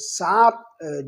7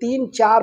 3-4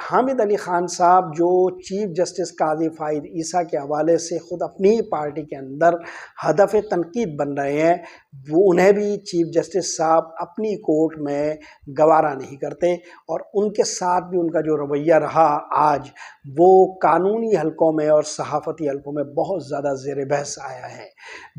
حامد علی خان صاحب جو chief justice قاضی فائد عیسیٰ کے حوالے سے خود اپنی پارٹی کے اندر ہدف تنقید بن رہے ہیں، وہ انہیں بھی چیف جسٹس صاحب اپنی کورٹ میں گوارا نہیں کرتے، اور ان کے ساتھ بھی ان کا جو رویہ رہا آج وہ قانونی حلقوں میں اور صحافتی حلقوں میں بہت زیادہ زیر بحث آیا ہے۔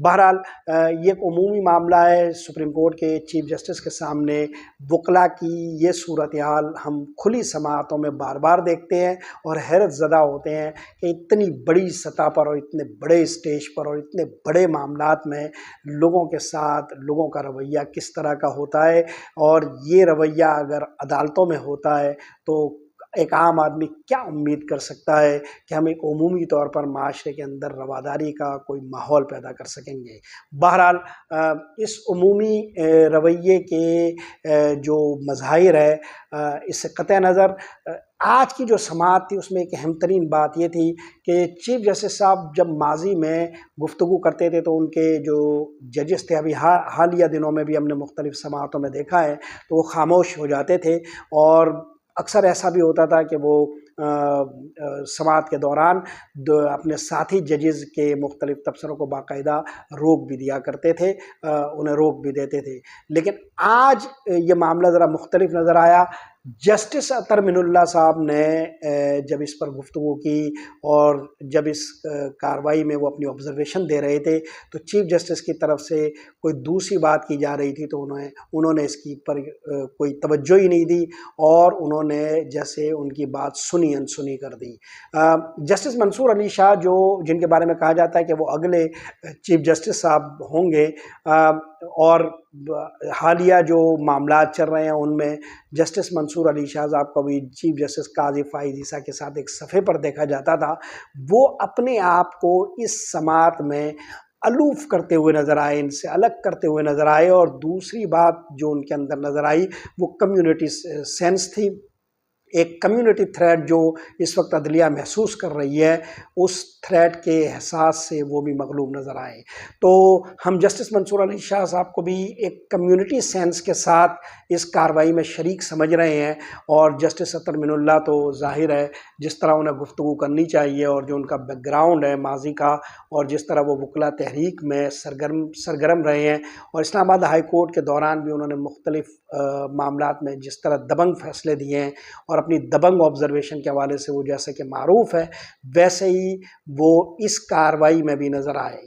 بہرحال یہ ایک عمومی معاملہ ہے، سپریم کورٹ کے چیف جسٹس کے سامنے وکلا کی یہ صورتحال ہم کھلی سماعتوں میں بار بار دیکھتے ہیں اور حیرت زدہ ہوتے ہیں کہ اتنی بڑی سطح پر اور اتنے بڑے اسٹیج پر اور اتنے بڑے معاملات میں لوگوں کے ساتھ لوگوں کا رویہ کس طرح کا ہوتا ہے، اور یہ رویہ اگر عدالتوں میں ہوتا ہے تو ایک عام آدمی کیا امید کر سکتا ہے کہ ہم ایک عمومی طور پر معاشرے کے اندر رواداری کا کوئی ماحول پیدا کر سکیں گے۔ بہرحال اس عمومی رویے کے جو مظاہر ہے، اس سے قطع نظر آج کی جو سماعت تھی اس میں ایک اہم ترین بات یہ تھی کہ چیف جسٹس صاحب جب ماضی میں گفتگو کرتے تھے تو ان کے جو ججز تھے، ابھی حالیہ دنوں میں بھی ہم نے مختلف سماعتوں میں دیکھا ہے، تو وہ خاموش ہو جاتے تھے، اور اکثر ایسا بھی ہوتا تھا کہ وہ سماعت کے دوران اپنے ساتھی ججز کے مختلف تبصروں کو باقاعدہ روک بھی دیا کرتے تھے، انہیں روک بھی دیتے تھے۔ لیکن آج یہ معاملہ ذرا مختلف نظر آیا۔ جسٹس اطہر من اللہ صاحب نے جب اس پر گفتگو کی اور جب اس کارروائی میں وہ اپنی آبزرویشن دے رہے تھے تو چیف جسٹس کی طرف سے کوئی دوسری بات کی جا رہی تھی تو انہوں نے اس کی پر کوئی توجہ ہی نہیں دی، اور انہوں نے جیسے ان کی بات سنی انسنی کر دی۔ جسٹس منصور علی شاہ جن کے بارے میں کہا جاتا ہے کہ وہ اگلے چیف جسٹس صاحب ہوں گے، اور حالیہ جو معاملات چل رہے ہیں ان میں جسٹس منصور علی شاہ صاحب کو بھی چیف جسٹس قاضی فائد عیسیٰ کے ساتھ ایک صفحے پر دیکھا جاتا تھا، وہ اپنے آپ کو اس سماعت میں الوف کرتے ہوئے نظر آئے، ان سے الگ کرتے ہوئے نظر آئے، اور دوسری بات جو ان کے اندر نظر آئی وہ کمیونٹی سینس تھی۔ ایک کمیونٹی تھریٹ جو اس وقت عدلیہ محسوس کر رہی ہے، اس تھریٹ کے احساس سے وہ بھی مغلوب نظر آئے۔ تو ہم جسٹس منصور علی شاہ صاحب کو بھی ایک کمیونٹی سینس کے ساتھ اس کارروائی میں شریک سمجھ رہے ہیں، اور جسٹس اطہر من اللہ تو ظاہر ہے جس طرح انہیں گفتگو کرنی چاہیے اور جو ان کا بیک گراؤنڈ ہے ماضی کا، اور جس طرح وہ وکلا تحریک میں سرگرم رہے ہیں، اور اسلام آباد ہائی کورٹ کے دوران بھی انہوں نے مختلف معاملات میں جس طرح دبنگ فیصلے دیے ہیں، اور اپنی دبنگ آبزرویشن کے حوالے سے وہ جیسے کہ معروف ہے، ویسے ہی وہ اس کارروائی میں بھی نظر آئے۔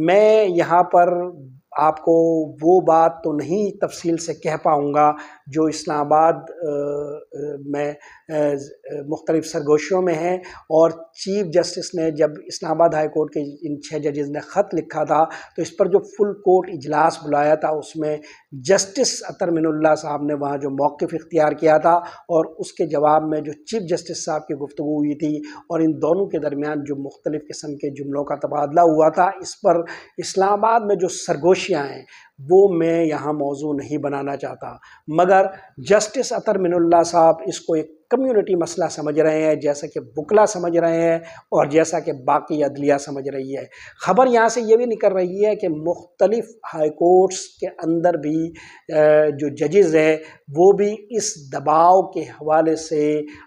میں یہاں پر آپ کو وہ بات تو نہیں تفصیل سے کہہ پاؤں گا جو اسلام آباد میں مختلف سرگوشیوں میں ہیں، اور چیف جسٹس نے جب اسلام آباد ہائی کورٹ کے ان 6 ججز نے خط لکھا تھا تو اس پر جو فل کورٹ اجلاس بلایا تھا اس میں جسٹس اطہر من اللہ صاحب نے وہاں جو موقف اختیار کیا تھا، اور اس کے جواب میں جو چیف جسٹس صاحب کی گفتگو ہوئی تھی اور ان دونوں کے درمیان جو مختلف قسم کے جملوں کا تبادلہ ہوا تھا، اس پر اسلام آباد میں جو سرگوشیاں ہیں وہ میں یہاں موضوع نہیں بنانا چاہتا، مگر جسٹس اطہر من اللہ صاحب اس کو ایک کمیونٹی مسئلہ سمجھ رہے ہیں، جیسا کہ وکلا سمجھ رہے ہیں اور جیسا کہ باقی عدلیہ سمجھ رہی ہے۔ خبر یہاں سے یہ بھی نکل رہی ہے کہ مختلف ہائی کورٹس کے اندر بھی جو ججز ہیں وہ بھی اس دباؤ کے حوالے سے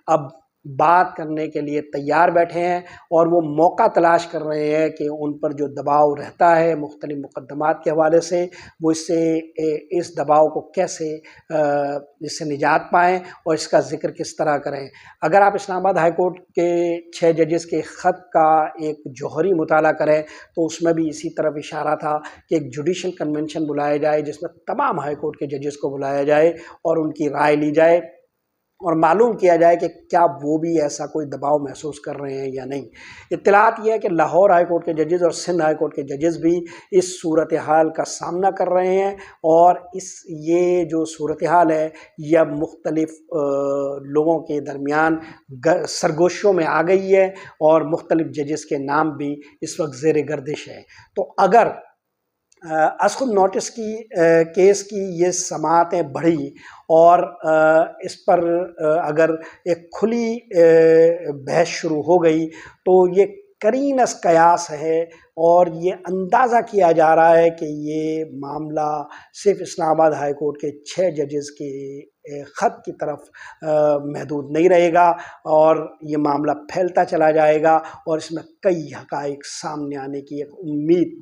اب بات کرنے کے لیے تیار بیٹھے ہیں، اور وہ موقع تلاش کر رہے ہیں کہ ان پر جو دباؤ رہتا ہے مختلف مقدمات کے حوالے سے، وہ اس دباؤ کو کیسے اس سے نجات پائیں اور اس کا ذکر کس طرح کریں۔ اگر آپ اسلام آباد ہائی کورٹ کے 6 ججز کے خط کا ایک جوہری مطالعہ کریں تو اس میں بھی اسی طرف اشارہ تھا کہ ایک جوڈیشل کنونشن بلایا جائے جس میں تمام ہائی کورٹ کے ججز کو بلایا جائے اور ان کی رائے لی جائے، اور معلوم کیا جائے کہ کیا وہ بھی ایسا کوئی دباؤ محسوس کر رہے ہیں یا نہیں۔ اطلاعات یہ ہے کہ لاہور ہائی کورٹ کے ججز اور سندھ ہائی کورٹ کے ججز بھی اس صورتحال کا سامنا کر رہے ہیں، اور یہ جو صورتحال ہے یہ مختلف لوگوں کے درمیان سرگوشیوں میں آ گئی ہے، اور مختلف ججز کے نام بھی اس وقت زیر گردش ہے۔ تو اگر از خود نوٹس کی کیس کی یہ سماعتیں بڑھی اور اس پر اگر ایک کھلی بحث شروع ہو گئی تو یہ قرین از قیاس ہے، اور یہ اندازہ کیا جا رہا ہے کہ یہ معاملہ صرف اسلام آباد ہائی کورٹ کے 6 ججز کے خط کی طرف محدود نہیں رہے گا، اور یہ معاملہ پھیلتا چلا جائے گا، اور اس میں کئی حقائق سامنے آنے کی ایک امید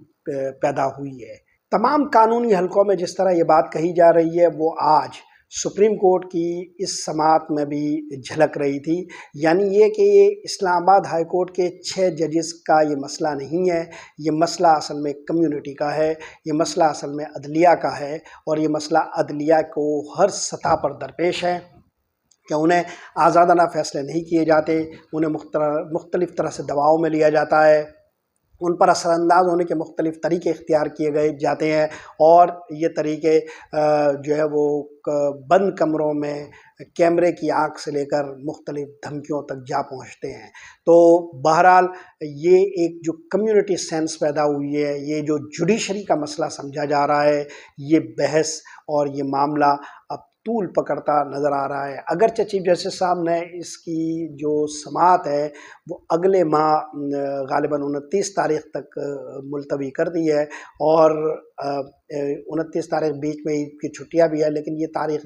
پیدا ہوئی ہے۔ تمام قانونی حلقوں میں جس طرح یہ بات کہی جا رہی ہے وہ آج سپریم کورٹ کی اس سماعت میں بھی جھلک رہی تھی، یعنی یہ کہ اسلام آباد ہائی کورٹ کے 6 ججز کا یہ مسئلہ نہیں ہے، یہ مسئلہ اصل میں کمیونٹی کا ہے، یہ مسئلہ اصل میں عدلیہ کا ہے، اور یہ مسئلہ عدلیہ کو ہر سطح پر درپیش ہے کہ انہیں آزادانہ فیصلے نہیں کیے جاتے، انہیں مختلف طرح سے دباؤ میں لیا جاتا ہے، ان پر اثر انداز ہونے کے مختلف طریقے اختیار کیے گئے جاتے ہیں، اور یہ طریقے جو ہے وہ بند کمروں میں کیمرے کی آنکھ سے لے کر مختلف دھمکیوں تک جا پہنچتے ہیں۔ تو بہرحال یہ ایک جو کمیونٹی سینس پیدا ہوئی ہے، یہ جو جوڈیشری کا مسئلہ سمجھا جا رہا ہے، یہ بحث اور یہ معاملہ اب طول پکڑتا نظر آ رہا ہے۔ اگرچہ چیف جسٹس صاحب نے اس کی جو سماعت ہے وہ اگلے ماہ غالباً 29 تاریخ تک ملتوی کر دی ہے، اور 29 تاریخ بیچ میں عید کی چھٹیاں بھی ہے، لیکن یہ تاریخ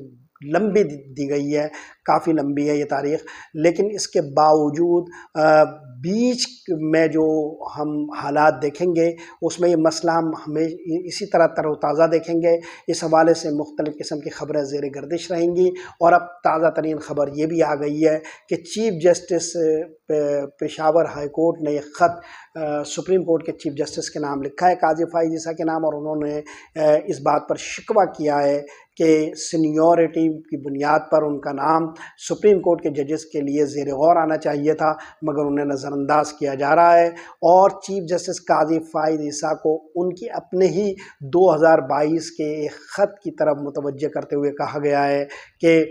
لمبی دی گئی ہے، کافی لمبی ہے یہ تاریخ، لیکن اس کے باوجود بیچ میں جو ہم حالات دیکھیں گے اس میں یہ مسئلہ ہمیں اسی طرح تر و تازہ دیکھیں گے۔ اس حوالے سے مختلف قسم کی خبریں زیر گردش رہیں گی، اور اب تازہ ترین خبر یہ بھی آ گئی ہے کہ chief justice Peshawar high court نے یہ خط سپریم کورٹ کے چیف جسٹس کے نام لکھا ہے، قاضی فائز عیسیٰ کے نام، اور انہوں نے اس بات پر شکوہ کیا ہے کہ سینیورٹی کی بنیاد پر ان کا نام سپریم کورٹ کے ججز کے لیے زیر غور آنا چاہیے تھا، مگر انہیں نظر انداز کیا جا رہا ہے، اور چیف جسٹس قاضی فائز عیسیٰ کو ان کی اپنے ہی 2022 کے ایک خط کی طرف متوجہ کرتے ہوئے کہا گیا ہے کہ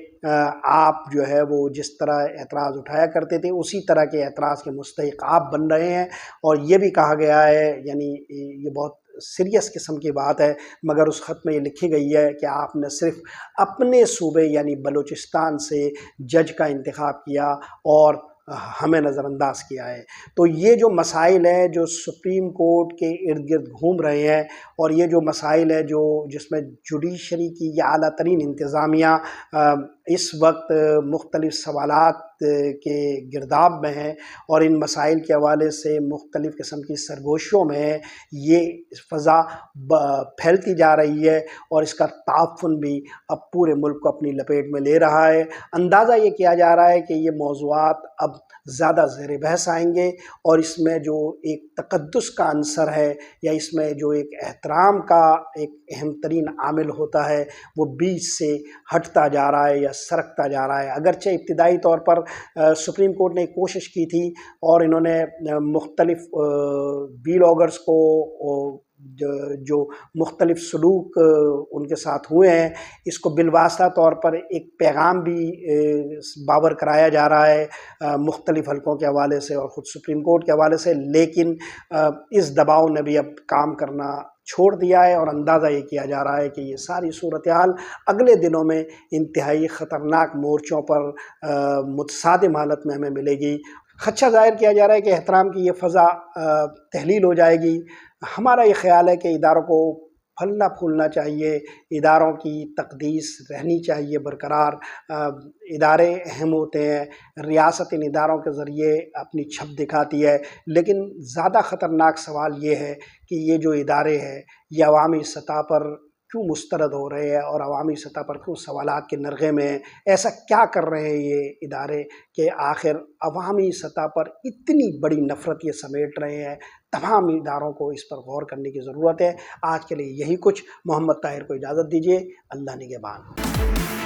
آپ جو ہے وہ جس طرح اعتراض اٹھایا کرتے تھے اسی طرح کے اعتراض کے مستحق آپ بن رہے ہیں، اور یہ بھی کہا گیا ہے، یعنی یہ بہت سیریس قسم کی بات ہے، مگر اس خط میں یہ لکھی گئی ہے کہ آپ نے صرف اپنے صوبے یعنی بلوچستان سے جج کا انتخاب کیا اور ہمیں نظر انداز کیا ہے۔ تو یہ جو مسائل ہیں جو سپریم کورٹ کے ارد گرد گھوم رہے ہیں، اور یہ جو مسائل ہے جس میں جوڈیشری کی یہ اعلیٰ ترین انتظامیہ اس وقت مختلف سوالات کے گرداب میں ہیں، اور ان مسائل کے حوالے سے مختلف قسم کی سرگوشیوں میں ہے، یہ فضا پھیلتی جا رہی ہے، اور اس کا تعفن بھی اب پورے ملک کو اپنی لپیٹ میں لے رہا ہے۔ اندازہ یہ کیا جا رہا ہے کہ یہ موضوعات اب زیادہ زیر بحث آئیں گے، اور اس میں جو ایک تقدس کا عنصر ہے، یا اس میں جو ایک احترام کا ایک اہم ترین عامل ہوتا ہے، وہ بیچ سے ہٹتا جا رہا ہے یا سرکتا جا رہا ہے۔ اگرچہ ابتدائی طور پر سپریم کورٹ نے کوشش کی تھی، اور انہوں نے مختلف ویلاگرز کو جو مختلف سلوک ان کے ساتھ ہوئے ہیں، اس کو بالواسطہ طور پر ایک پیغام بھی باور کرایا جا رہا ہے مختلف حلقوں کے حوالے سے اور خود سپریم کورٹ کے حوالے سے، لیکن اس دباؤ نے بھی اب کام کرنا چھوڑ دیا ہے، اور اندازہ یہ کیا جا رہا ہے کہ یہ ساری صورتحال اگلے دنوں میں انتہائی خطرناک مورچوں پر متصادم حالت میں ہمیں ملے گی۔ خدشہ ظاہر کیا جا رہا ہے کہ احترام کی یہ فضا تحلیل ہو جائے گی۔ ہمارا یہ خیال ہے کہ اداروں کو پھلنا پھولنا چاہیے، اداروں کی تقدیس رہنی چاہیے برقرار، ادارے اہم ہوتے ہیں، ریاست ان اداروں کے ذریعے اپنی چھپ دکھاتی ہے، لیکن زیادہ خطرناک سوال یہ ہے کہ یہ جو ادارے ہیں یہ عوامی سطح پر کیوں مسترد ہو رہے ہیں، اور عوامی سطح پر کیوں سوالات کے نرغے میں ہیں؟ ایسا کیا کر رہے ہیں یہ ادارے کہ آخر عوامی سطح پر اتنی بڑی نفرت یہ سمیٹ رہے ہیں؟ تمام اداروں کو اس پر غور کرنے کی ضرورت ہے۔ آج کے لیے یہی کچھ۔ محمد طاہر کو اجازت دیجیے، اللہ نگہبان۔